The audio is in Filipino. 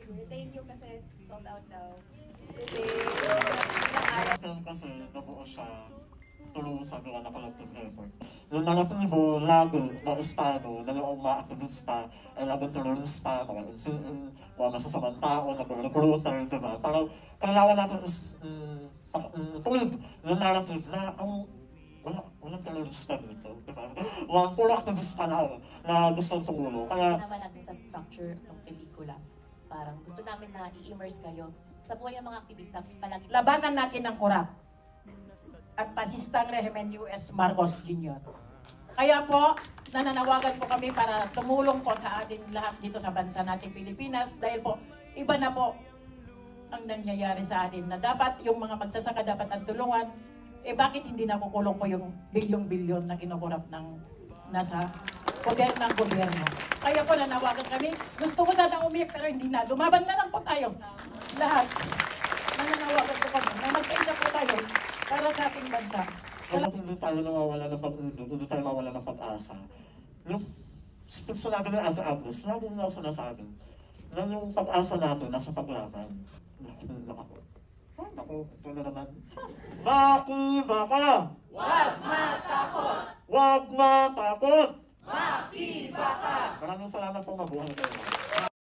Thank you kasi sold out daw. Film kasi nabuo siya through sa mga collective effort. Yung naratibo lagi na estado na yung mga aktivista, ay mga terorista, mga NCE, mga masasamang tao, mga recruiter, diba? Parang kailangan natin is tuwid yung narrative na ang walang terorista dito, diba? Puro aktivista lang na gustong tumulong. Kaya naman natin sa structure ng pelikula. Parang gusto namin na i-immerse kayo sa buhay ng mga aktivista. Palagi Labanan natin ang korap at pasistang rehimen US Marcos Jr. Kaya po, nananawagan po kami para tumulong po sa atin lahat dito sa bansa natin Pilipinas dahil po, iba na po ang nangyayari sa atin na dapat yung mga magsasaka dapat ang tulungan. Bakit hindi nakukulong po yung bilyong-bilyon na kinukurap ng nasa poder ng gobyerno? Kaya po nanawagan kami, gusto ko sana umiyak pero hindi na. Lumaban na lang po tayo. Lahat. Nananawagan po kami na magkaisa po tayo para sa ating bansa. kaya hindi tayo nawawala ng pag-ibig, hindi tayo nawawala ng pag-asa. Yung sinabi ng Ate Agnes, lagi na ako sinasabi na yung pag-asa natin nasa paglaban. Naku, ito na naman. Maki baka! Huwag matakot! Huwag matakot! Maki baka! Maraming salamat po, mabuhay kayo.